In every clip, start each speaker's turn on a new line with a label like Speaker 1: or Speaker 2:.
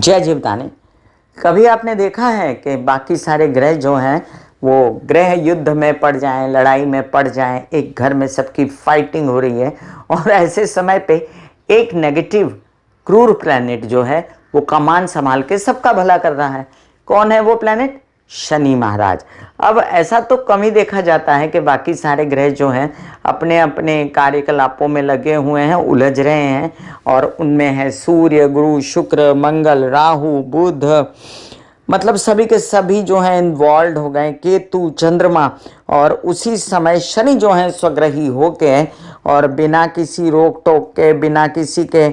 Speaker 1: जय जीवदानी। कभी आपने देखा है कि बाकी सारे ग्रह जो हैं वो ग्रह युद्ध में पड़ जाएं, लड़ाई में पड़ जाएं, एक घर में सबकी फाइटिंग हो रही है और ऐसे समय पे एक नेगेटिव क्रूर प्लैनेट जो है वो कमान संभाल के सबका भला कर रहा है। कौन है वो प्लैनेट? शनि महाराज। अब ऐसा तो कम ही देखा जाता है कि बाकी सारे ग्रह जो हैं अपने अपने कार्यकलापों में लगे हुए हैं, उलझ रहे हैं, और उनमें है सूर्य, गुरु, शुक्र, मंगल, राहु, बुध, मतलब सभी के सभी जो हैं इन्वॉल्व हो गए, केतु, चंद्रमा। और उसी समय शनि जो है स्वग्रही होके और बिना किसी रोक टोक के, बिना किसी के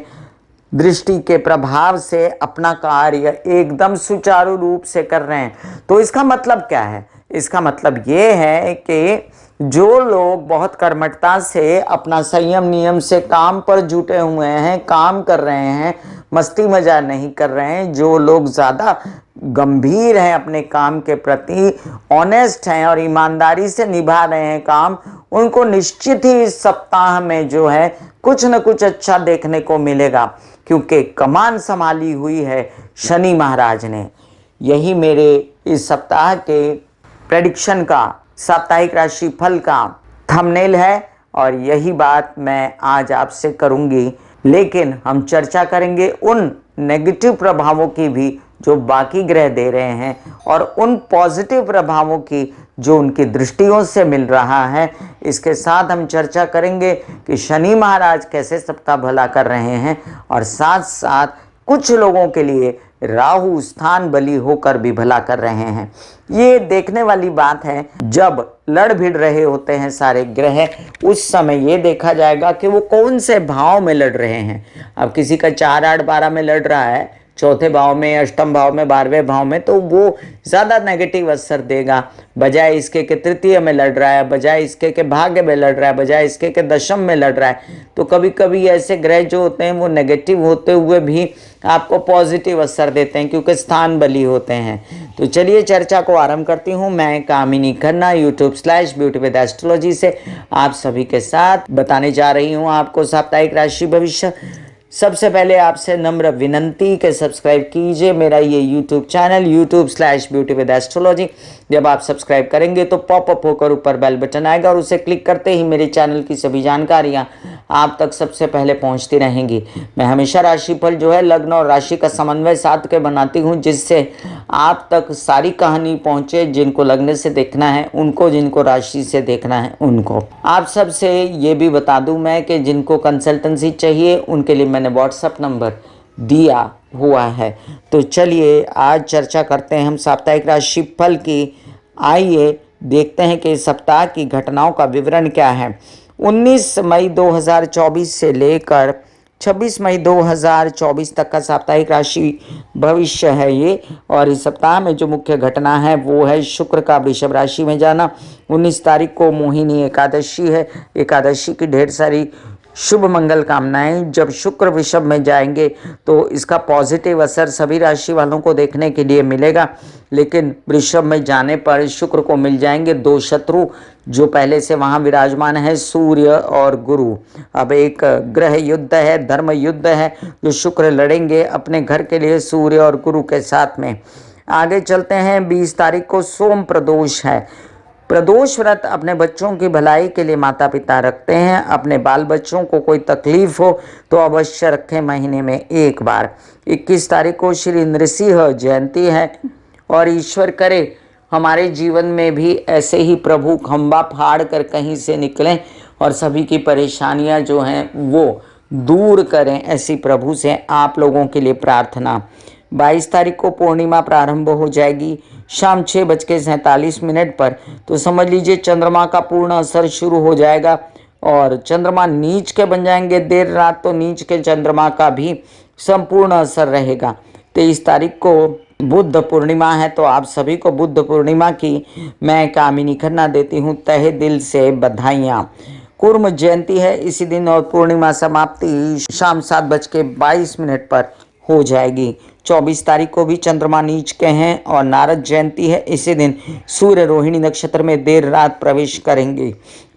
Speaker 1: दृष्टि के प्रभाव से अपना कार्य एकदम सुचारू रूप से कर रहे हैं। तो इसका मतलब क्या है? इसका मतलब ये है कि जो लोग बहुत कर्मठता से अपना संयम नियम से काम पर जुटे हुए हैं, काम कर रहे हैं, मस्ती मजा नहीं कर रहे हैं, जो लोग ज़्यादा गंभीर हैं अपने काम के प्रति, ऑनेस्ट हैं और ईमानदारी से निभा रहे हैं काम, उनको निश्चित ही इस सप्ताह में जो है कुछ न कुछ अच्छा देखने को मिलेगा, क्योंकि कमान संभाली हुई है शनि महाराज ने। यही मेरे इस सप्ताह के प्रेडिक्शन का, साप्ताहिक राशि फल का थंबनेल है और यही बात मैं आज आपसे करूंगी। लेकिन हम चर्चा करेंगे उन नेगेटिव प्रभावों की भी जो बाकी ग्रह दे रहे हैं और उन पॉजिटिव प्रभावों की जो उनकी दृष्टियों से मिल रहा है। इसके साथ हम चर्चा करेंगे कि शनि महाराज कैसे सबका भला कर रहे हैं और साथ साथ कुछ लोगों के लिए राहु स्थान बली होकर भी भला कर रहे हैं। ये देखने वाली बात है, जब लड़ भिड़ रहे होते हैं सारे ग्रह, उस समय ये देखा जाएगा कि वो कौन से भाव में लड़ रहे हैं। अब किसी का 4, 8, 12 में लड़ रहा है, चौथे भाव में, अष्टम भाव में, 12वें भाव में, तो वो ज़्यादा नेगेटिव असर देगा। बजाय इसके के तृतीय में लड़ रहा है, बजाय इसके के भाग्य में लड़ रहा है, बजाय इसके के दशम में लड़ रहा है। तो कभी कभी ऐसे ग्रह जो होते हैं वो नेगेटिव होते हुए भी आपको पॉजिटिव असर देते हैं, क्योंकि स्थान बली होते हैं। तो चलिए चर्चा को आरंभ करती हूँ। मैं कामिनी खन्ना YouTube/ब्यूटी विद एस्ट्रोलॉजी से आप सभी के साथ बताने जा रही हूँ आपको साप्ताहिक राशि भविष्य। सबसे पहले आपसे नम्र विनंती कि सब्सक्राइब कीजिए मेरा ये YouTube चैनल YouTube/ब्यूटी विद एस्ट्रोलॉजी। जब आप सब्सक्राइब करेंगे तो पॉपअप होकर ऊपर बेल बटन आएगा और उसे क्लिक करते ही मेरे चैनल की सभी जानकारियां आप तक सबसे पहले पहुंचती रहेंगी। मैं हमेशा राशिफल जो है लग्न और राशि का समन्वय साध के बनाती हूं, जिससे आप तक सारी कहानी पहुंचे। जिनको लग्न से देखना है उनको, जिनको राशि से देखना है उनको। आप सबसे ये भी बता दूं मैं कि जिनको कंसल्टेंसी चाहिए उनके लिए मैंने व्हाट्सएप नंबर दिया हुआ है। तो चलिए आज चर्चा करते हैं हम साप्ताहिक राशि फल की। आइए देखते हैं कि इस सप्ताह की घटनाओं का विवरण क्या है। 19 मई 2024 से लेकर 26 मई 2024 तक का साप्ताहिक राशि भविष्य है ये। और इस सप्ताह में जो मुख्य घटना है वो है शुक्र का वृषभ राशि में जाना। 19 तारीख को मोहिनी एकादशी है। एकादशी की ढेर सारी शुभ मंगल कामनाएं। जब शुक्र वृषभ में जाएंगे तो इसका पॉजिटिव असर सभी राशि वालों को देखने के लिए मिलेगा। लेकिन वृषभ में जाने पर शुक्र को मिल जाएंगे 2 शत्रु जो पहले से वहां विराजमान है, सूर्य और गुरु। अब एक ग्रह युद्ध है, धर्म युद्ध है, जो शुक्र लड़ेंगे अपने घर के लिए सूर्य और गुरु के साथ में। आगे चलते हैं। 20 तारीख को सोम प्रदोष है। प्रदोष व्रत अपने बच्चों की भलाई के लिए माता पिता रखते हैं। अपने बाल बच्चों को कोई तकलीफ हो तो अवश्य रखें महीने में एक बार। 21 तारीख को श्री नृसिंह जयंती है और ईश्वर करे हमारे जीवन में भी ऐसे ही प्रभु खंबा फाड़ कर कहीं से निकलें और सभी की परेशानियां जो हैं वो दूर करें। ऐसी प्रभु से आप लोगों के लिए प्रार्थना। 22 तारीख को पूर्णिमा प्रारंभ हो जाएगी शाम 6:47 पर। तो समझ लीजिए चंद्रमा का पूर्ण असर शुरू हो जाएगा और चंद्रमा नीच के बन जाएंगे देर रात, तो नीच के चंद्रमा का भी संपूर्ण असर रहेगा। 23 तारीख को बुद्ध पूर्णिमा है, तो आप सभी को बुद्ध पूर्णिमा की मैं कामिनी खन्ना देती हूँ तहे दिल से बधाइयाँ। कुर्म जयंती है इसी दिन और पूर्णिमा समाप्ति शाम 7:22 पर हो जाएगी। 24 तारीख को भी चंद्रमा नीच के हैं और नारद जयंती है इसी दिन। सूर्य रोहिणी नक्षत्र में देर रात प्रवेश करेंगे।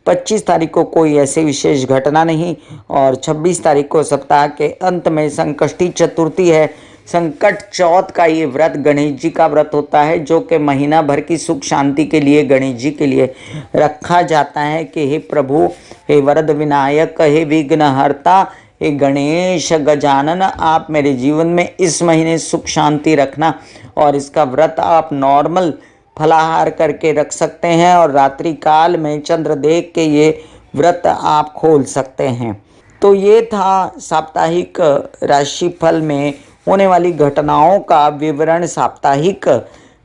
Speaker 1: 25 तारीख को कोई ऐसी विशेष घटना नहीं और 26 तारीख को सप्ताह के अंत में संकष्टी चतुर्थी है। संकट चौथ का ये व्रत गणेश जी का व्रत होता है, जो कि महीना भर की सुख शांति के लिए गणेश जी के लिए रखा जाता है कि हे प्रभु, हे वरद विनायक, हे विघ्नहर्ता, हे गणेश गजानन, आप मेरे जीवन में इस महीने सुख शांति रखना। और इसका व्रत आप नॉर्मल फलाहार करके रख सकते हैं और रात्रि काल में चंद्र देख के ये व्रत आप खोल सकते हैं। तो ये था साप्ताहिक राशिफल में होने वाली घटनाओं का विवरण, साप्ताहिक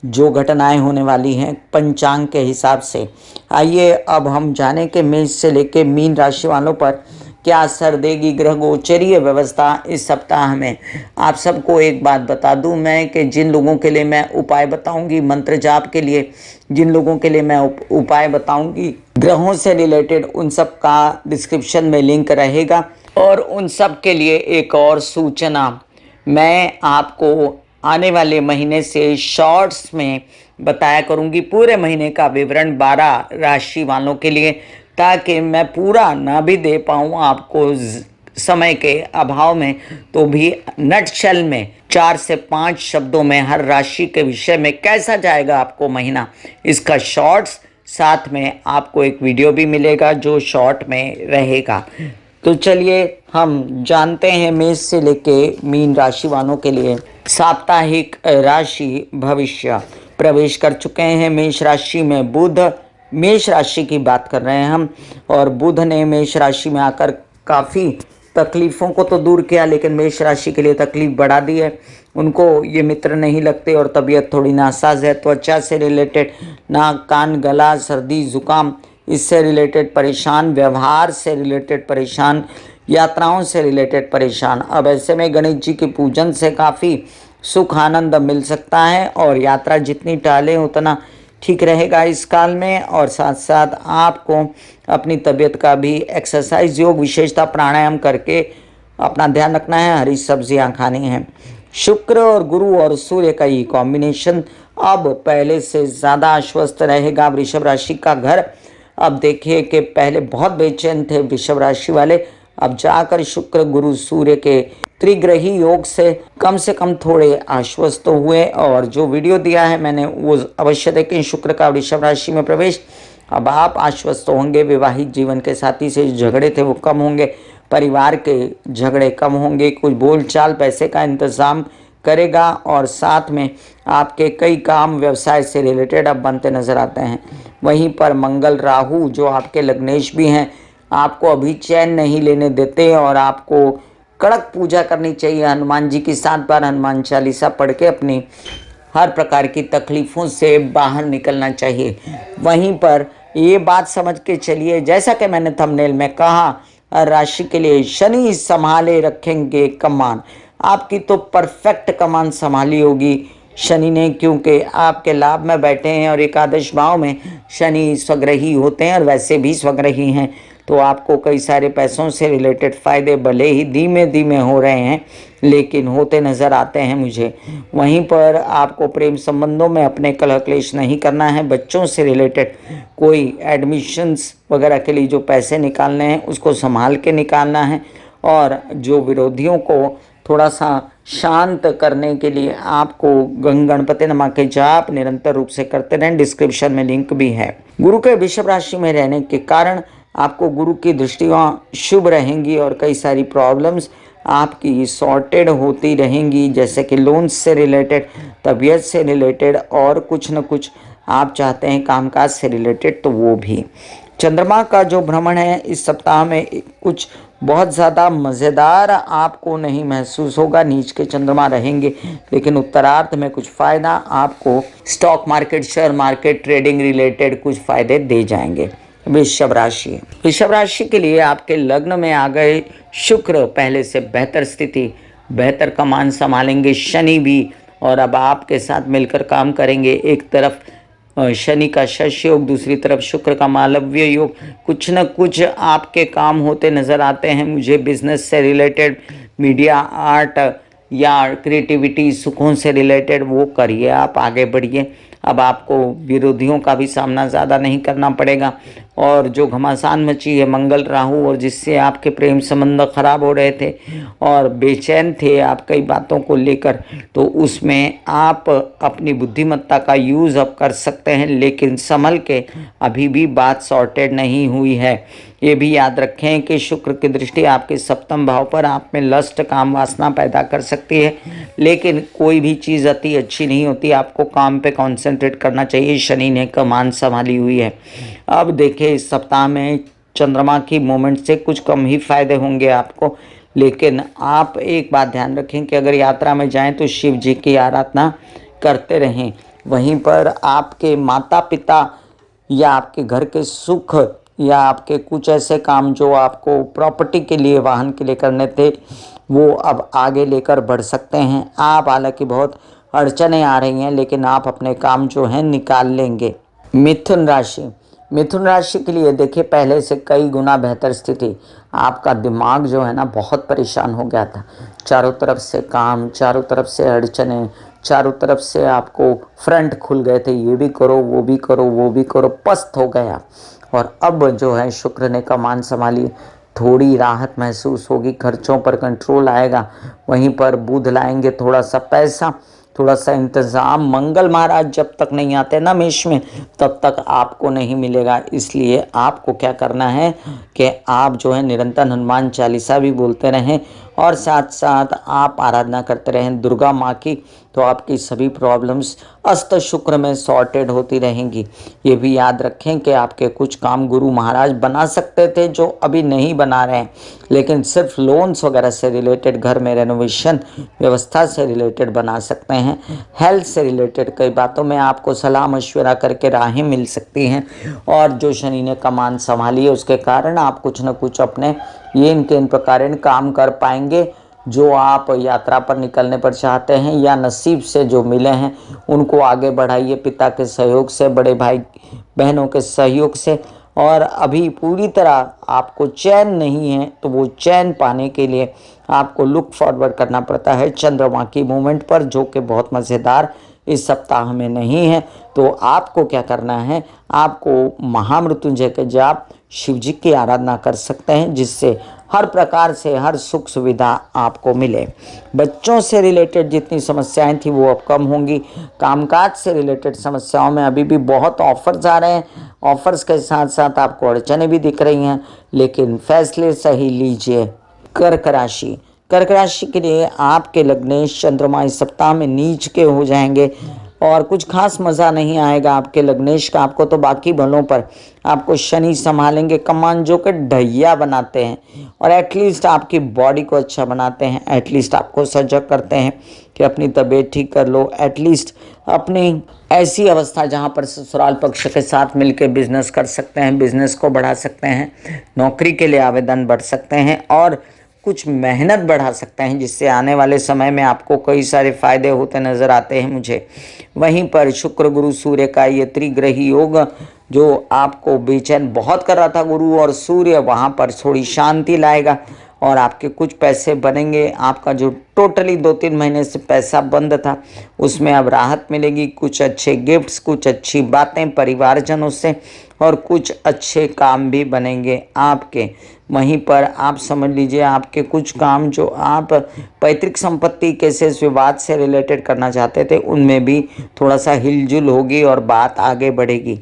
Speaker 1: जो घटनाएं होने वाली हैं पंचांग के हिसाब से। आइए अब हम जाने के मेष से लेके मीन राशि वालों पर क्या असर देगी ग्रह गोचरीय व्यवस्था इस सप्ताह में। आप सबको एक बात बता दूं मैं कि जिन लोगों के लिए मैं उपाय बताऊंगी मंत्र जाप के लिए, जिन लोगों के लिए मैं उपाय बताऊंगी ग्रहों से रिलेटेड, उन सब का डिस्क्रिप्शन में लिंक रहेगा। और उन सब के लिए एक और सूचना, मैं आपको आने वाले महीने से शॉर्ट्स में बताया करूंगी पूरे महीने का विवरण 12 राशि वालों के लिए, ताकि मैं पूरा ना भी दे पाऊँ आपको समय के अभाव में, तो भी नटशेल में 4 से 5 शब्दों में हर राशि के विषय में कैसा जाएगा आपको महीना, इसका शॉर्ट्स साथ में आपको एक वीडियो भी मिलेगा जो शॉर्ट में रहेगा। तो चलिए हम जानते हैं मेष से लेके मीन राशि वालों के लिए साप्ताहिक राशि भविष्य। प्रवेश कर चुके हैं मेष राशि में बुध, मेष राशि की बात कर रहे हैं हम, और बुध ने मेष राशि में आकर काफ़ी तकलीफ़ों को तो दूर किया, लेकिन मेष राशि के लिए तकलीफ बढ़ा दी है। उनको ये मित्र नहीं लगते और तबीयत थोड़ी नासाज है। त्वचा से रिलेटेड नाक कान गला सर्दी जुकाम इससे रिलेटेड परेशान, व्यवहार से रिलेटेड परेशान, यात्राओं से रिलेटेड परेशान। अब ऐसे में गणेश जी के पूजन से काफ़ी सुख आनंद मिल सकता है और यात्रा जितनी टालें उतना ठीक रहेगा इस काल में। और साथ साथ आपको अपनी तबीयत का भी एक्सरसाइज योग विशेषता प्राणायाम करके अपना ध्यान रखना है, हरी सब्जियां खानी हैं। शुक्र और गुरु और सूर्य का ये कॉम्बिनेशन अब पहले से ज़्यादा आश्वस्त रहेगा वृषभ राशि का घर। अब देखिए कि पहले बहुत बेचैन थे वृषभ राशि वाले, अब जाकर शुक्र गुरु सूर्य के त्रिग्रही योग से कम थोड़े आश्वस्त हुए। और जो वीडियो दिया है मैंने वो अवश्य देखें, शुक्र का वृषभ राशि में प्रवेश। अब आप आश्वस्त होंगे, वैवाहिक जीवन के साथी से झगड़े थे वो कम होंगे, परिवार के झगड़े कम होंगे, कुछ बोलचाल पैसे का इंतज़ाम करेगा और साथ में आपके कई काम व्यवसाय से रिलेटेड अब बनते नजर आते हैं। वहीं पर मंगल राहु जो आपके लग्नेश भी हैं, आपको अभी चैन नहीं लेने देते और आपको कड़क पूजा करनी चाहिए। हनुमान जी की 7 बार हनुमान चालीसा पढ़ के अपनी हर प्रकार की तकलीफ़ों से बाहर निकलना चाहिए। वहीं पर ये बात समझ के चलिए, जैसा कि मैंने थंबनेल में कहा, राशि के लिए शनि संभाले रखेंगे कमान। आपकी तो परफेक्ट कमान संभाली होगी शनि ने, क्योंकि आपके लाभ में बैठे हैं और एकादश भाव में शनि स्वग्रही होते हैं और वैसे भी स्वग्रही हैं। तो आपको कई सारे पैसों से रिलेटेड फ़ायदे भले ही धीमे धीमे हो रहे हैं लेकिन होते नज़र आते हैं मुझे। वहीं पर आपको प्रेम संबंधों में अपने कलह क्लेश नहीं करना है। बच्चों से रिलेटेड कोई एडमिशन्स वगैरह के लिए जो पैसे निकालने हैं उसको संभाल के निकालना है। और जो विरोधियों को थोड़ा सा शांत करने के लिए आपको गणपति नमः के जाप निरंतर रूप से करते रहें। डिस्क्रिप्शन में लिंक भी है। गुरु के वृषभ राशि में रहने के कारण आपको गुरु की दृष्टियाँ शुभ रहेंगी और कई सारी प्रॉब्लम्स आपकी सॉर्टेड होती रहेंगी, जैसे कि लोन्स से रिलेटेड, तबीयत से रिलेटेड और कुछ न कुछ आप चाहते हैं कामकाज से रिलेटेड, तो वो भी। चंद्रमा का जो भ्रमण है इस सप्ताह में कुछ बहुत ज़्यादा मज़ेदार आपको नहीं महसूस होगा। नीच के चंद्रमा रहेंगे लेकिन उत्तरार्ध में कुछ फ़ायदा आपको stock market, share market, trading related कुछ फ़ायदे दे जाएंगे। वृषभ राशि के लिए आपके लग्न में आ गए शुक्र, पहले से बेहतर स्थिति, बेहतर कमान संभालेंगे शनि भी, और अब आपके साथ मिलकर काम करेंगे। एक तरफ शनि का शश योग, दूसरी तरफ शुक्र का मालव्य योग। कुछ न कुछ आपके काम होते नज़र आते हैं मुझे बिजनेस से रिलेटेड, मीडिया, आर्ट या क्रिएटिविटी, सुखों से रिलेटेड, वो करिए, आप आगे बढ़िए। अब आपको विरोधियों का भी सामना ज़्यादा नहीं करना पड़ेगा। और जो घमासान मची है मंगल राहु और जिससे आपके प्रेम संबंध खराब हो रहे थे और बेचैन थे आप कई बातों को लेकर, तो उसमें आप अपनी बुद्धिमत्ता का यूज़ अब कर सकते हैं, लेकिन संभल के, अभी भी बात सॉर्टेड नहीं हुई है। ये भी याद रखें कि शुक्र की दृष्टि आपके सप्तम भाव पर आप में लस्ट काम वासना पैदा कर सकती है, लेकिन कोई भी चीज़ अति अच्छी नहीं होती। आपको काम पे कंसंट्रेट करना चाहिए। शनि ने कमान संभाली हुई है। अब देखिए इस सप्ताह में चंद्रमा की मूवमेंट से कुछ कम ही फायदे होंगे आपको, लेकिन आप एक बात ध्यान रखें कि अगर यात्रा में जाएं तो शिव जी की आराधना करते रहें। वहीं पर आपके माता पिता या आपके घर के सुख या आपके कुछ ऐसे काम जो आपको प्रॉपर्टी के लिए वाहन के लिए करने थे, वो अब आगे लेकर बढ़ सकते हैं आप। हालांकि बहुत अड़चनें आ रही हैं, लेकिन आप अपने काम जो हैं निकाल लेंगे। मिथुन राशि, मिथुन राशि के लिए देखिए पहले से कई गुना बेहतर स्थिति। आपका दिमाग जो है ना बहुत परेशान हो गया था। चारों तरफ से काम, चारों तरफ से अड़चनें, चारों तरफ से आपको फ्रंट खुल गए थे, ये भी करो वो भी करो वो भी करो, पस्त हो गया। और अब जो है शुक्र ने कमान संभाली, थोड़ी राहत महसूस होगी, खर्चों पर कंट्रोल आएगा। वहीं पर बुध लाएंगे थोड़ा सा पैसा, थोड़ा सा इंतज़ाम। मंगल महाराज जब तक नहीं आते ना मेष में, तब तक आपको नहीं मिलेगा। इसलिए आपको क्या करना है कि आप जो है निरंतर हनुमान चालीसा भी बोलते रहें और साथ साथ आप आराधना करते रहें दुर्गा माँ की, तो आपकी सभी प्रॉब्लम्स अस्त शुक्र में सॉर्टेड होती रहेंगी। ये भी याद रखें कि आपके कुछ काम गुरु महाराज बना सकते थे जो अभी नहीं बना रहे हैं, लेकिन सिर्फ लोन्स वगैरह से रिलेटेड, घर में रेनोवेशन व्यवस्था से रिलेटेड बना सकते हैं। हेल्थ से रिलेटेड कई बातों में आपको सलाह मशवरा करके राहें मिल सकती हैं। और जो शनि ने कमान संभाली है उसके कारण आप कुछ न कुछ अपने ये इनके इन प्रकार काम कर पाएंगे जो आप यात्रा पर निकलने पर चाहते हैं या नसीब से जो मिले हैं उनको आगे बढ़ाइए, पिता के सहयोग से, बड़े भाई बहनों के सहयोग से। और अभी पूरी तरह आपको चैन नहीं है, तो वो चैन पाने के लिए आपको लुक फॉरवर्ड करना पड़ता है चंद्रमा की मूवमेंट पर, जो कि बहुत मज़ेदार इस सप्ताह में नहीं है। तो आपको क्या करना है, आपको महामृत्युंजय के जाप, शिव जी की आराधना कर सकते हैं, जिससे हर प्रकार से हर सुख सुविधा आपको मिले। बच्चों से रिलेटेड जितनी समस्याएं थी वो अब कम होंगी। कामकाज से रिलेटेड समस्याओं में अभी भी बहुत ऑफर्स आ रहे हैं, ऑफर्स के साथ साथ आपको अड़चनें भी दिख रही हैं, लेकिन फैसले सही लीजिए। कर्क राशि, कर्क राशि के लिए आपके लग्नेश चंद्रमा इस सप्ताह में नीच के हो जाएंगे और कुछ खास मज़ा नहीं आएगा आपके लग्नेश का। आपको तो बाकी बलों पर आपको शनि संभालेंगे कमान, जो कि ढैया बनाते हैं और एटलीस्ट आपकी बॉडी को अच्छा बनाते हैं, एटलीस्ट आपको सजग करते हैं कि अपनी तबीयत ठीक कर लो, एटलीस्ट अपनी ऐसी अवस्था जहाँ पर ससुराल पक्ष के साथ मिलकर बिजनेस कर सकते हैं, बिजनेस को बढ़ा सकते हैं, नौकरी के लिए आवेदन बढ़ सकते हैं और कुछ मेहनत बढ़ा सकते हैं, जिससे आने वाले समय में आपको कई सारे फायदे होते नज़र आते हैं मुझे। वहीं पर शुक्र गुरु सूर्य का ये त्रिग्रही योग जो आपको बेचैन बहुत कर रहा था, गुरु और सूर्य वहाँ पर थोड़ी शांति लाएगा और आपके कुछ पैसे बनेंगे। आपका जो टोटली 2-3 महीने से पैसा बंद था उसमें अब राहत मिलेगी। कुछ अच्छे गिफ्ट्स, कुछ अच्छी बातें परिवारजनों से और कुछ अच्छे काम भी बनेंगे आपके। वहीं पर आप समझ लीजिए आपके कुछ काम जो आप पैतृक संपत्ति केसेस विवाद से रिलेटेड करना चाहते थे उनमें भी थोड़ा सा हिलजुल होगी और बात आगे बढ़ेगी।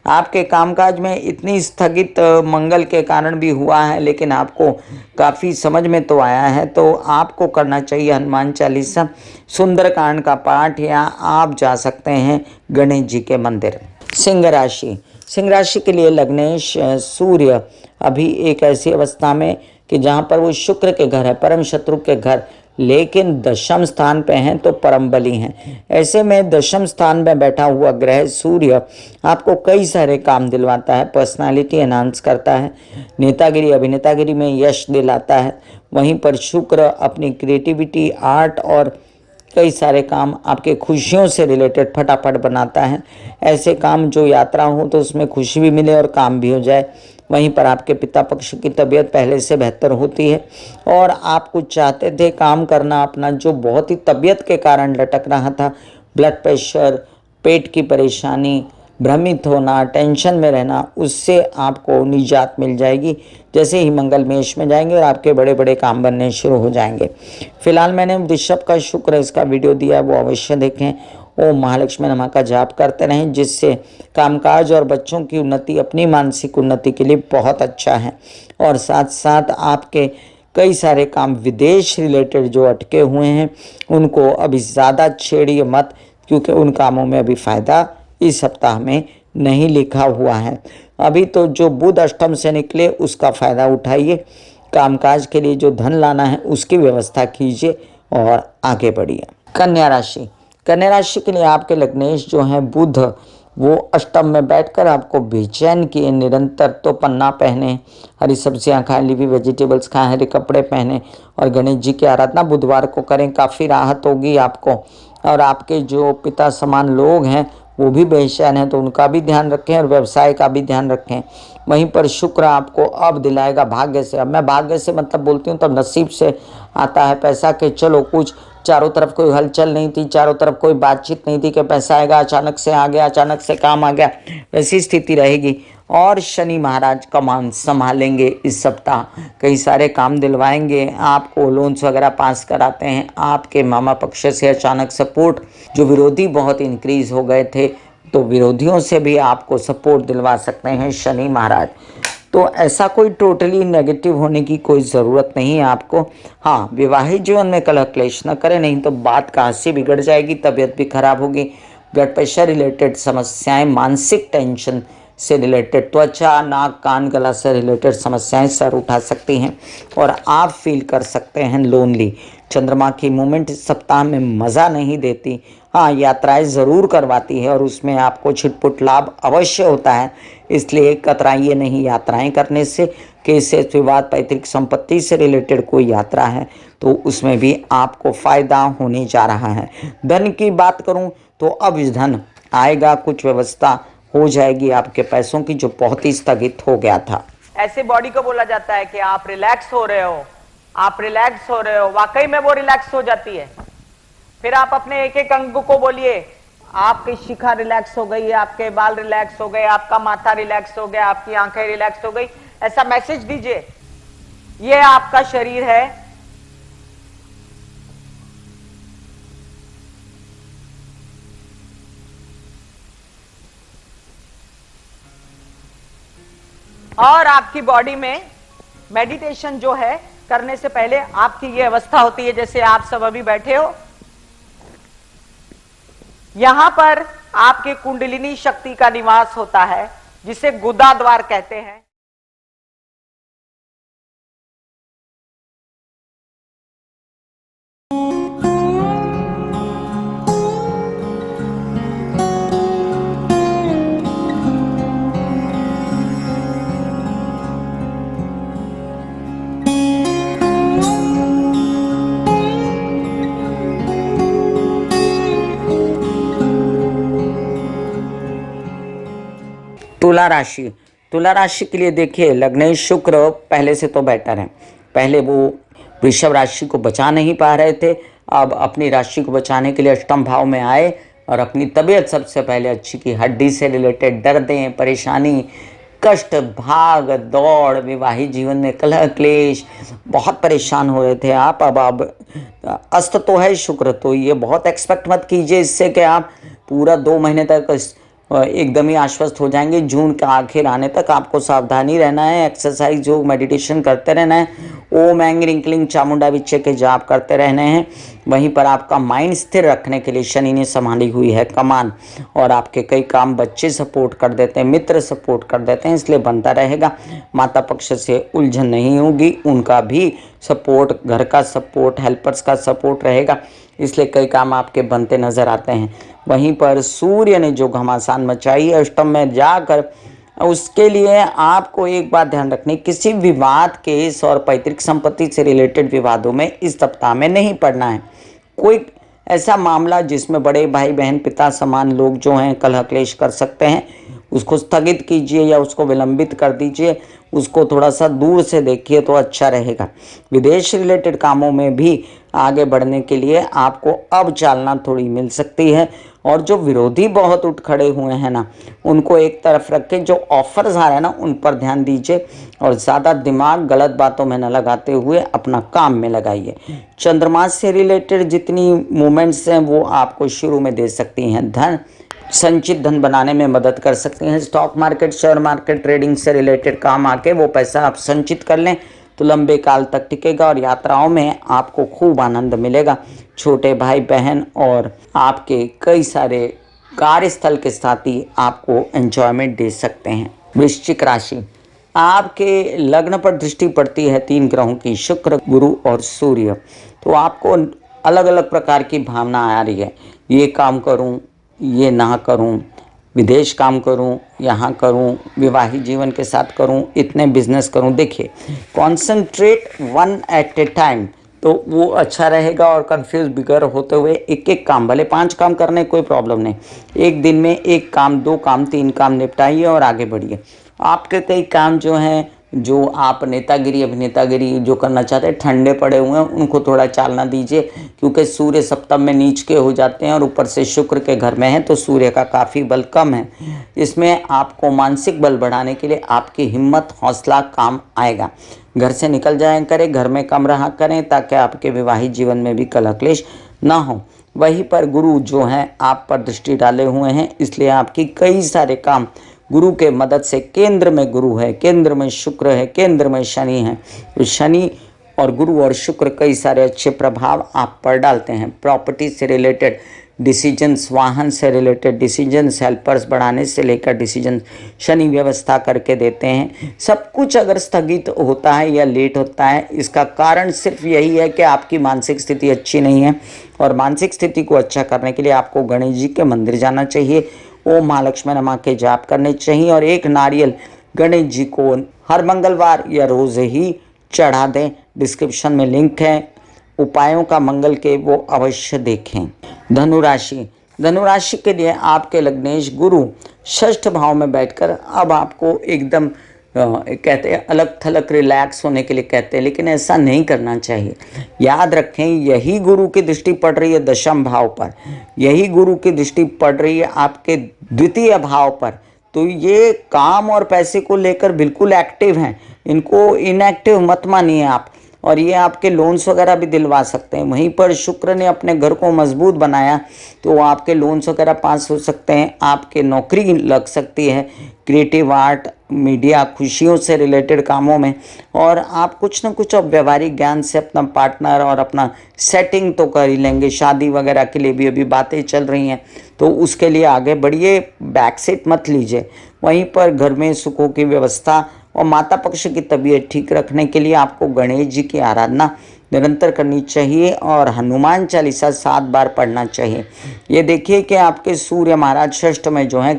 Speaker 1: आपके कामकाज में इतनी स्थगित मंगल के कारण भी हुआ है, लेकिन आपको काफ़ी समझ में तो आया है। तो आपको करना चाहिए हनुमान चालीसा, सुंदरकांड का पाठ, या आप जा सकते हैं गणेश जी के मंदिर। सिंह राशि, सिंह राशि के लिए लग्नेश सूर्य अभी एक ऐसी अवस्था में कि जहाँ पर वो शुक्र के घर है, परम शत्रु के घर, लेकिन दशम स्थान पे हैं तो परम बली हैं। ऐसे में दशम स्थान में बैठा हुआ ग्रह सूर्य आपको कई सारे काम दिलवाता है, पर्सनालिटी एनहांस करता है, नेतागिरी अभिनेतागिरी में यश दिलाता है। वहीं पर शुक्र अपनी क्रिएटिविटी, आर्ट और कई सारे काम आपके खुशियों से रिलेटेड फटाफट बनाता है। ऐसे काम जो यात्रा हो तो उसमें खुशी भी मिले और काम भी हो जाए। वहीं पर आपके पिता पक्ष की तबीयत पहले से बेहतर होती है और आप कुछ चाहते थे काम करना अपना, जो बहुत ही तबीयत के कारण लटक रहा था, ब्लड प्रेशर, पेट की परेशानी, भ्रमित होना, टेंशन में रहना, उससे आपको निजात मिल जाएगी जैसे ही मंगल मेष में जाएंगे और आपके बड़े बड़े काम बनने शुरू हो जाएंगे। फिलहाल मैंने वृषभ का शुक्र इसका वीडियो दिया है, वो अवश्य देखें। ओम महालक्ष्मी नमः का जाप करते रहें, जिससे कामकाज और बच्चों की उन्नति, अपनी मानसिक उन्नति के लिए बहुत अच्छा है। और साथ साथ आपके कई सारे काम विदेश रिलेटेड जो अटके हुए हैं उनको अभी ज़्यादा छेड़िए मत, क्योंकि उन कामों में अभी फ़ायदा इस सप्ताह में नहीं लिखा हुआ है। अभी तो जो बुध अष्टम से निकले उसका फ़ायदा उठाइए, कामकाज के लिए जो धन लाना है उसकी व्यवस्था कीजिए और आगे बढ़िए। कन्या राशि, कन्या राशि के लिए आपके लग्नेश जो हैं बुध, वो अष्टम में बैठकर आपको बेचैन किए। निरंतर तो पन्ना पहने, हरी सब्जियां खाएं, लिवी वेजिटेबल्स खाएं, हरे कपड़े पहने और गणेश जी की आराधना बुधवार को करें, काफ़ी राहत होगी आपको। और आपके जो पिता समान लोग हैं वो भी बेचैन हैं, तो उनका भी ध्यान रखें और व्यवसाय का भी ध्यान रखें। वहीं पर शुक्र आपको अब दिलाएगा भाग्य से। अब मैं भाग्य से मतलब बोलती हूँ तब नसीब से आता है पैसा, के चलो कुछ चारों तरफ कोई हलचल नहीं थी, चारों तरफ कोई बातचीत नहीं थी कि पैसा आएगा, अचानक से आ गया, अचानक से काम आ गया, वैसी स्थिति रहेगी। और शनि महाराज कमान संभालेंगे इस सप्ताह, कई सारे काम दिलवाएंगे आपको, लोन्स वगैरह पास कराते हैं। आपके मामा पक्ष से अचानक सपोर्ट, जो विरोधी बहुत इंक्रीज हो गए थे तो विरोधियों से भी आपको सपोर्ट दिलवा सकते हैं शनि महाराज। तो ऐसा कोई टोटली नेगेटिव होने की कोई ज़रूरत नहीं है आपको। हाँ, विवाहित जीवन में कलह क्लेश न करें, नहीं तो बात कहाँ से बिगड़ जाएगी, तबीयत भी खराब होगी। ब्लड प्रेशर रिलेटेड समस्याएं, मानसिक टेंशन से रिलेटेड, त्वचा, नाक, कान, गला से रिलेटेड समस्याएं सर उठा सकती हैं और आप फील कर सकते हैं लोनली। चंद्रमा की मूवमेंट इस सप्ताह में मज़ा नहीं देती। हाँ, यात्राएं ज़रूर करवाती है और उसमें आपको छिटपुट लाभ अवश्य होता है, इसलिए कतराइए नहीं यात्राएं करने से। केसेस, विवाद, पैतृक संपत्ति से रिलेटेड कोई यात्रा है तो उसमें भी आपको फ़ायदा होने जा रहा है। धन की बात करूं तो अब धन आएगा, कुछ व्यवस्था हो जाएगी आपके पैसों की जो बहुत ही स्थगित हो गया था।
Speaker 2: ऐसे बॉडी को बोला जाता है कि आप रिलैक्स हो रहे हो, आप रिलैक्स हो रहे हो, वाकई में वो रिलैक्स हो जाती है। फिर आप अपने एक एक अंग को बोलिए, आपकी शिखा रिलैक्स हो गई, आपके बाल रिलैक्स हो गए, आपका माथा रिलैक्स हो गया, आपकी आंखें रिलैक्स हो गई, ऐसा मैसेज दीजिए। ये आपका शरीर है, और आपकी बॉडी में मेडिटेशन जो है करने से पहले आपकी ये अवस्था होती है जैसे आप सब अभी बैठे हो। यहां पर आपके कुंडलिनी शक्ति का निवास होता है जिसे गुदा द्वार कहते हैं।
Speaker 1: तुला राशि, तुला राशि के लिए देखिए लग्नेश शुक्र पहले से तो बेटर है। पहले वो वृषभ राशि को बचा नहीं पा रहे थे, अब अपनी राशि को बचाने के लिए अष्टम भाव में आए और अपनी तबीयत सबसे पहले अच्छी की। हड्डी से रिलेटेड दर्दें, परेशानी, कष्ट, भाग दौड़, वैवाहिक जीवन में कलह क्लेश, बहुत परेशान हो रहे थे आप, अब अस्त तो है शुक्र, तो ये बहुत एक्सपेक्ट मत कीजिए इससे कि आप पूरा 2 महीने तक एकदम ही आश्वस्त हो जाएंगे। जून का आखिर आने तक आपको सावधानी रहना है, एक्सरसाइज योग मेडिटेशन करते रहना है, ओम ऐंग रिंकलिंग चामुंडा विच्चे के जाप करते रहने हैं। वहीं पर आपका माइंड स्थिर रखने के लिए शनि ने संभाली हुई है कमान, और आपके कई काम बच्चे सपोर्ट कर देते हैं, मित्र सपोर्ट कर देते हैं, इसलिए बनता रहेगा। माता पक्ष से उलझन नहीं होगी, उनका भी सपोर्ट, घर का सपोर्ट, हेल्पर्स का सपोर्ट रहेगा, इसलिए कई काम आपके बनते नजर आते हैं। वहीं पर सूर्य ने जो घमासान मचाई है अष्टम में जाकर, उसके लिए आपको एक बात ध्यान रखनी, किसी विवाद, केस और पैतृक संपत्ति से रिलेटेड विवादों में इस सप्ताह में नहीं पड़ना है। कोई ऐसा मामला जिसमें बड़े भाई बहन, पिता समान लोग जो हैं कलह क्लेश कर सकते हैं, उसको स्थगित कीजिए या उसको विलंबित कर दीजिए, उसको थोड़ा सा दूर से देखिए तो अच्छा रहेगा। विदेश रिलेटेड कामों में भी आगे बढ़ने के लिए आपको अब चालना थोड़ी मिल सकती है और जो विरोधी बहुत उठ खड़े हुए हैं ना, उनको एक तरफ रख के जो ऑफर्स आ रहे हैं ना, उन पर ध्यान दीजिए और ज़्यादा दिमाग गलत बातों में न लगाते हुए अपना काम में लगाइए। चंद्रमा से रिलेटेड जितनी मूवमेंट्स हैं वो आपको शुरू में दे सकती हैं, धन संचित धन बनाने में मदद कर सकते हैं। Stock market, share market, trading से रिलेटेड काम आके वो पैसा आप संचित कर लें तो लंबे काल तक टिकेगा और यात्राओं में आपको खूब आनंद मिलेगा। छोटे भाई बहन और आपके कई सारे कार्यस्थल के साथी आपको एंजॉयमेंट दे सकते हैं। वृश्चिक राशि, आपके लग्न पर दृष्टि पड़ती है 3 ग्रहों की, शुक्र, गुरु और सूर्य। तो आपको अलग अलग प्रकार की भावना आ रही है, ये काम करूं, ये ना करूं, विदेश काम करूं, यहाँ करूं, विवाहित जीवन के साथ करूं, इतने बिजनेस करूं। देखिए, concentrate one at a time, तो वो अच्छा रहेगा। और कंफ्यूज बिगर होते हुए एक एक काम, भले 5 काम करने कोई प्रॉब्लम नहीं, एक दिन में 1 काम, 2 काम, 3 काम निपटाइए और आगे बढ़िए। आपके कई काम जो हैं, जो आप नेतागिरी, अभिनेतागिरी जो करना चाहते हैं, ठंडे पड़े हुए हैं, उनको थोड़ा चालना दीजिए, क्योंकि सूर्य सप्तम में नीच के हो जाते हैं और ऊपर से शुक्र के घर में है, तो सूर्य का काफ़ी बल कम है। इसमें आपको मानसिक बल बढ़ाने के लिए आपकी हिम्मत, हौसला काम आएगा। घर से निकल जाया करें, घर में कम रहा करें, ताकि आपके विवाहित जीवन में भी कलह क्लेश ना हो। वहीं पर गुरु जो हैं आप पर दृष्टि डाले हुए हैं, इसलिए आपकी कई सारे काम गुरु के मदद से, केंद्र में गुरु है, केंद्र में शुक्र है, केंद्र में शनि है, तो शनि और गुरु और शुक्र कई सारे अच्छे प्रभाव आप पर डालते हैं। प्रॉपर्टी से रिलेटेड डिसीजंस, वाहन से रिलेटेड डिसीजंस, हेल्पर्स बढ़ाने से लेकर डिसीजंस शनि व्यवस्था करके देते हैं। सब कुछ अगर स्थगित होता है या लेट होता है, इसका कारण सिर्फ यही है कि आपकी मानसिक स्थिति अच्छी नहीं है। और मानसिक स्थिति को अच्छा करने के लिए आपको गणेश जी के मंदिर जाना चाहिए, ओम महालक्ष्मी नमः के जाप करने चाहिए और 1 नारियल गणेश जी को हर मंगलवार या रोज़ ही चढ़ा दें। डिस्क्रिप्शन में लिंक है उपायों का मंगल के, वो अवश्य देखें। धनुराशि, धनुराशि के लिए आपके लग्नेश गुरु षष्ठ भाव में बैठकर अब आपको एकदम कहते हैं अलग थलग रिलैक्स होने के लिए कहते हैं, लेकिन ऐसा नहीं करना चाहिए। याद रखें, यही गुरु की दृष्टि पड़ रही है दशम भाव पर, यही गुरु की दृष्टि पड़ रही है आपके द्वितीय भाव पर, तो ये काम और पैसे को लेकर बिल्कुल एक्टिव हैं, इनको इनएक्टिव मत मानिए आप। और ये आपके लोन्स वगैरह भी दिलवा सकते हैं। वहीं पर शुक्र ने अपने घर को मजबूत बनाया, तो आपके लोन्स वगैरह पास हो सकते हैं, आपके नौकरी लग सकती है, क्रिएटिव आर्ट, मीडिया, खुशियों से रिलेटेड कामों में। और आप कुछ न कुछ अब व्यवहारिक ज्ञान से अपना पार्टनर और अपना सेटिंग तो कर ही लेंगे। शादी वगैरह के लिए भी अभी बातें चल रही हैं, तो उसके लिए आगे बढ़िए, बैक सीट मत लीजिए। वहीं पर घर में सुखों की व्यवस्था और माता पक्ष की तबीयत ठीक रखने के लिए आपको गणेश जी की आराधना निरंतर करनी चाहिए और हनुमान चालीसा 7 बार पढ़ना चाहिए। ये देखिए कि आपके सूर्य महाराज षष्ठ में जो है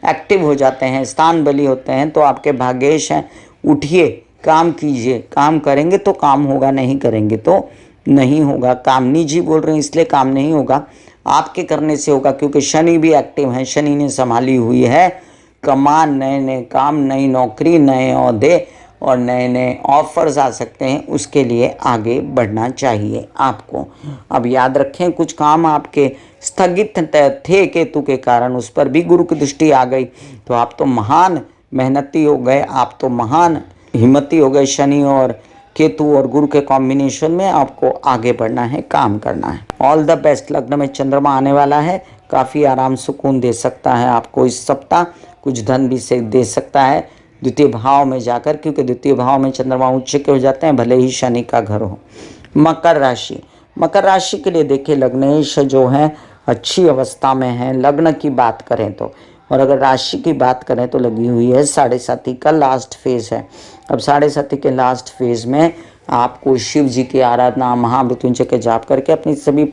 Speaker 1: एक्टिव हो जाते हैं, स्थान बली होते हैं, तो आपके भाग्येश हैं। उठिए, काम कीजिए, काम करेंगे तो काम होगा, नहीं करेंगे तो नहीं होगा। कामनी जी बोल रहे हैं, इसलिए काम नहीं होगा, आपके करने से होगा, क्योंकि शनि भी एक्टिव हैं, शनि ने संभाली हुई है कमान। नए नए काम, नई नौकरी, नए ओहदे और नए नए ऑफर्स आ सकते हैं, उसके लिए आगे बढ़ना चाहिए आपको। अब याद रखें, कुछ काम आपके स्थगित थे केतु के कारण, उस पर भी गुरु की दृष्टि आ गई, तो आप तो महान मेहनती हो गए, आप तो महान हिम्मती हो गए। शनि और केतु और गुरु के कॉम्बिनेशन में आपको आगे बढ़ना है, काम करना है। All the best. लग्न में चंद्रमा आने वाला है, काफ़ी आराम सुकून दे सकता है आपको इस सप्ताह, कुछ धन भी से दे सकता है द्वितीय भाव में जाकर, क्योंकि द्वितीय भाव में चंद्रमा उच्च के हो जाते हैं, भले ही शनि का घर हो। मकर राशि, मकर राशि के लिए देखिए, लग्नेश जो है अच्छी अवस्था में है। लग्न की बात करें तो, और अगर राशि की बात करें तो लगी हुई है साढ़े साथी का लास्ट फेज है। अब साढ़े साथी के लास्ट फेज में आपको शिव जी की आराधना, महामृत्युंजय के जाप करके अपनी सभी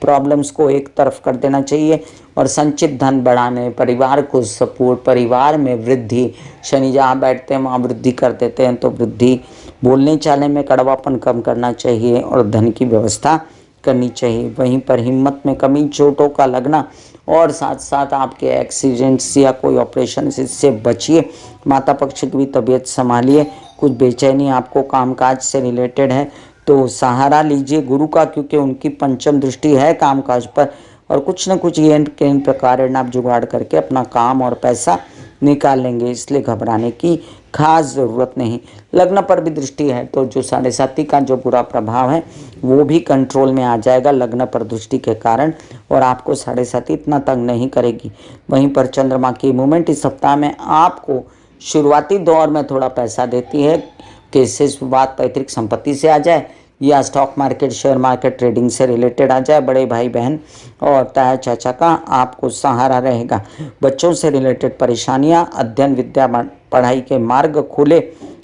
Speaker 1: प्रॉब्लम्स को एक तरफ कर देना चाहिए और संचित धन बढ़ाने, परिवार को सपोर्ट, परिवार में वृद्धि, शनि जहाँ बैठते हैं वहाँ वृद्धि कर देते हैं, तो वृद्धि, बोलने चालने में कड़वापन कम करना चाहिए और धन की व्यवस्था करनी चाहिए। वहीं पर हिम्मत में कमी, चोटों का लगना और साथ साथ आपके एक्सीडेंट्स या कोई ऑपरेशन, इससे बचिए। माता पक्ष की भी तबीयत संभालिए। कुछ बेचैनी आपको कामकाज से रिलेटेड है, तो सहारा लीजिए गुरु का, क्योंकि उनकी पंचम दृष्टि है कामकाज पर। और कुछ न कुछ ये इन प्रकार आप जुगाड़ करके अपना काम और पैसा निकाल लेंगे, इसलिए घबराने की खास ज़रूरत नहीं। लग्न पर भी दृष्टि है तो जो 7.5 का जो बुरा प्रभाव है वो भी कंट्रोल में आ जाएगा लग्न पर दृष्टि के कारण, और आपको 7.5 इतना तंग नहीं करेगी। वहीं पर चंद्रमा की मूवमेंट इस सप्ताह में आपको शुरुआती दौर में थोड़ा पैसा देती है, केसेस बात पैतृक संपत्ति से आ जाए या stock market share market trading से रिलेटेड आ जाए, बड़े भाई बहन और ताया चाचा का आपको सहारा रहेगा। बच्चों से रिलेटेड परेशानियां, अध्ययन विद्या पढ़ाई के मार्ग खुले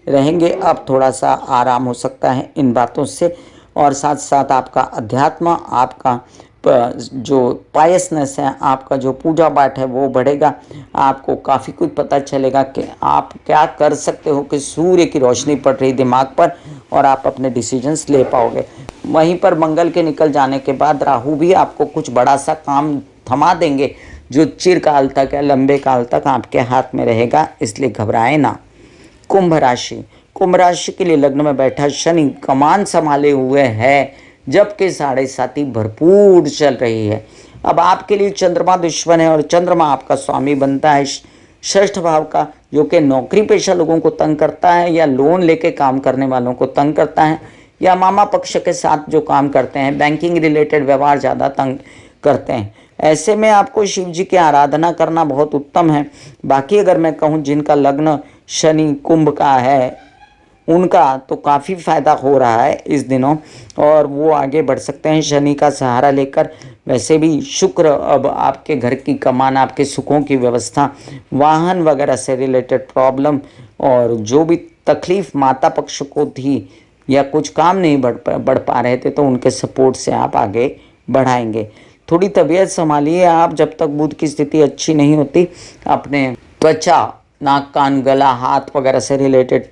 Speaker 1: रहेंगे। अब थोड़ा सा आराम हो सकता है इन बातों से, और साथ साथ आपका अध्यात्म, आपका जो पायसनेस है, आपका जो पूजा पाठ है वो बढ़ेगा। आपको काफ़ी कुछ पता चलेगा कि आप क्या कर सकते हो कि सूर्य की रोशनी पड़ रही दिमाग पर और आप अपने डिसीजंस ले पाओगे। वहीं पर मंगल के निकल जाने के बाद राहु भी आपको कुछ बड़ा सा काम थमा देंगे जो चिरकाल तक या लंबे काल तक आपके हाथ में रहेगा, इसलिए घबराएं ना। कुंभ राशि, कुंभ राशि के लिए लग्न में बैठा शनि कमान संभाले हुए है, जबकि 7.5 भरपूर चल रही है। अब आपके लिए चंद्रमा दुश्मन है और चंद्रमा आपका स्वामी बनता है षष्ठ भाव का, जो कि नौकरी पेशा लोगों को तंग करता है या लोन लेके काम करने वालों को तंग करता है या मामा पक्ष के साथ जो काम करते हैं, बैंकिंग रिलेटेड व्यवहार ज़्यादा तंग करते हैं। ऐसे में आपको शिव जी की आराधना करना बहुत उत्तम है। बाकी अगर मैं कहूँ जिनका लग्न शनि कुंभ का है उनका तो काफ़ी फ़ायदा हो रहा है इस दिनों, और वो आगे बढ़ सकते हैं शनि का सहारा लेकर। वैसे भी शुक्र अब आपके घर की कमान, आपके सुखों की व्यवस्था, वाहन वगैरह से रिलेटेड प्रॉब्लम और जो भी तकलीफ़ माता पक्ष को थी या कुछ काम नहीं बढ़ पा रहे थे तो उनके सपोर्ट से आप आगे बढ़ाएंगे। थोड़ी तबीयत संभालिए आप, जब तक बुध की स्थिति अच्छी नहीं होती। अपने त्वचा, नाक कान गला हाथ वगैरह से रिलेटेड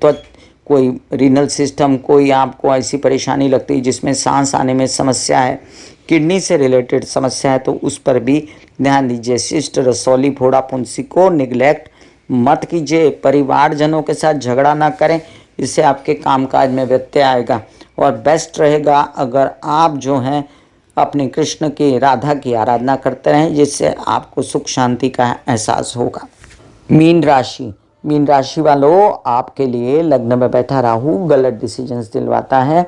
Speaker 1: कोई रीनल सिस्टम, कोई आपको ऐसी परेशानी लगती है जिसमें सांस आने में समस्या है, किडनी से रिलेटेड समस्या है, तो उस पर भी ध्यान दीजिए। शिष्ट रसौली फोड़ा फुंसी को निगलेक्ट मत कीजिए। परिवारजनों के साथ झगड़ा ना करें, इससे आपके कामकाज में व्यत्यय आएगा। और बेस्ट रहेगा अगर आप जो हैं अपने कृष्ण की, राधा की आराधना करते रहें, जिससे आपको सुख शांति का एहसास होगा। मीन राशि, मीन राशि वालों, आपके लिए लग्न में बैठा राहु गलत डिसीजंस दिलवाता है।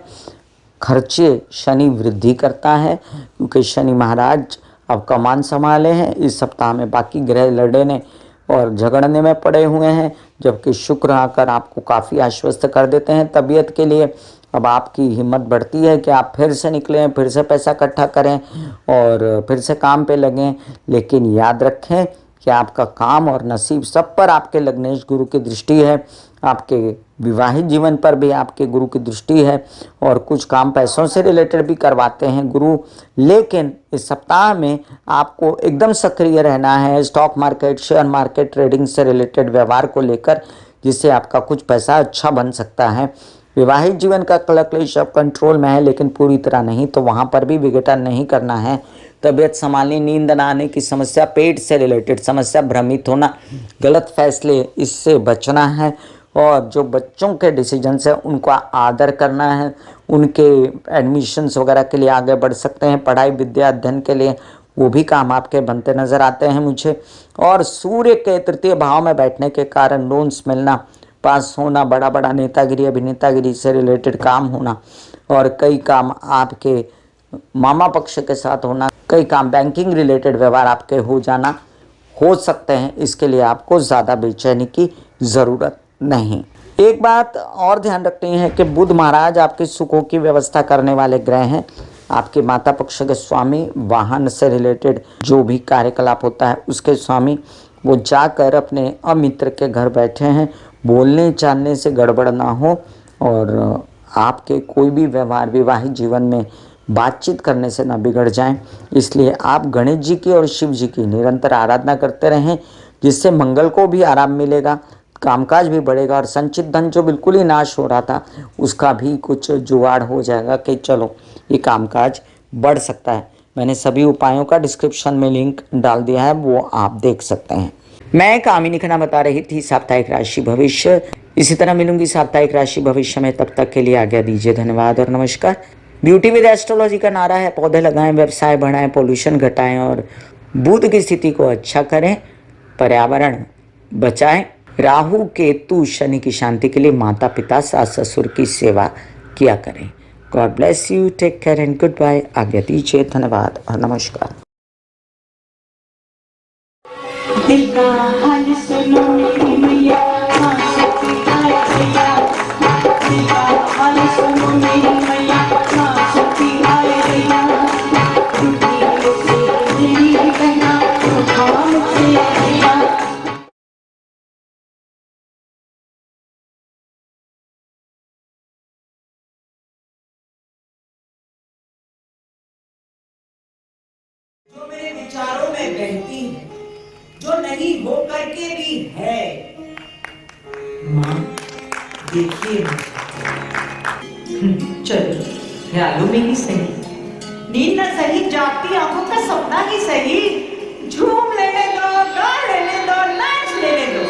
Speaker 1: खर्चे शनि वृद्धि करता है क्योंकि शनि महाराज अब कमान संभाले हैं। इस सप्ताह में बाकी ग्रह लड़ने और झगड़ने में पड़े हुए हैं, जबकि शुक्र आकर आपको काफ़ी आश्वस्त कर देते हैं तबीयत के लिए। अब आपकी हिम्मत बढ़ती है कि आप फिर से निकलें, फिर से पैसा इकट्ठा करें और फिर से काम पे लगें। लेकिन याद रखें कि आपका काम और नसीब सब पर आपके लग्नेश गुरु की दृष्टि है, आपके विवाहित जीवन पर भी आपके गुरु की दृष्टि है, और कुछ काम पैसों से रिलेटेड भी करवाते हैं गुरु। लेकिन इस सप्ताह में आपको एकदम सक्रिय रहना है stock market share market trading से रिलेटेड व्यवहार को लेकर, जिससे आपका कुछ पैसा अच्छा बन सकता है। विवाहित जीवन का क्लेश अब कंट्रोल में है, लेकिन पूरी तरह नहीं, तो वहाँ पर भी विघटन नहीं करना है। तबीयत संभालनी, नींद न आने की समस्या, पेट से रिलेटेड समस्या, भ्रमित होना, गलत फैसले, इससे बचना है। और जो बच्चों के डिसीजंस है उनका आदर करना है, उनके एडमिशन्स वगैरह के लिए आगे बढ़ सकते हैं, पढ़ाई विद्या अध्ययन के लिए, वो भी काम आपके बनते नज़र आते हैं मुझे। और सूर्य के तृतीय भाव में बैठने के कारण लोन्स मिलना, पास होना, बड़ा बड़ा नेतागिरी अभिनेतागिरी से रिलेटेड काम होना, और कई काम आपके मामा पक्ष के साथ होना, कई काम बैंकिंग रिलेटेड व्यवहार आपके हो जाना हो सकते हैं। इसके लिए आपको ज़्यादा बेचैनी की ज़रूरत नहीं। एक बात और ध्यान रखनी है कि बुध महाराज आपके सुखों की व्यवस्था करने वाले ग्रह हैं। आपके माता पक्ष के स्वामी, वाहन से रिलेटेड जो भी कार्यकलाप होता है उसके स्वामी, वो जाकर अपने अमित्र के घर बैठे हैं। बोलने चालने से गड़बड़ ना हो, और आपके कोई भी व्यवहार विवाहित जीवन में बातचीत करने से ना बिगड़ जाएं। इसलिए आप गणेश जी की और शिव जी की निरंतर आराधना करते रहें, जिससे मंगल को भी आराम मिलेगा, कामकाज भी बढ़ेगा, और संचित धन जो बिल्कुल ही नाश हो रहा था उसका भी कुछ जुगाड़ हो जाएगा कि चलो ये कामकाज बढ़ सकता है। मैंने सभी उपायों का डिस्क्रिप्शन में लिंक डाल दिया है, वो आप देख सकते हैं। मैं कामिनी खन्ना बता रही थी साप्ताहिक राशि भविष्य। इसी तरह मिलूंगी साप्ताहिक राशि भविष्य में, तब तक के लिए आज्ञा दीजिए। धन्यवाद और नमस्कार। ब्यूटी विद एस्ट्रोलॉजी का नारा है पौधे लगाएं, व्यवसाय बढ़ाएं, पोल्यूशन घटाएं और बुध की स्थिति को अच्छा करें, पर्यावरण बचाएं। राहु केतु शनि की शांति के लिए माता पिता सास ससुर की सेवा किया करें। God bless you, take care and goodbye. आज्ञा दीजिए, धन्यवाद और नमस्कार।
Speaker 3: दिल का हाल सुनो मेरी मैया, माँ शक्ति आए भैया। दिल का हाल सुनो मेरी मैया, माँ शक्ति आए भैया। टूटी से मेरी बहना, काम से भैया।
Speaker 4: जो मेरे विचारों में बहती है, जो नहीं हो करके भी है। माँ देखिए चलो ख्यालों में ही सही, नींद न सही, जागती आंखों का सपना ही सही। झूम लेने दो, गा लेने दो, नाच लेने दो।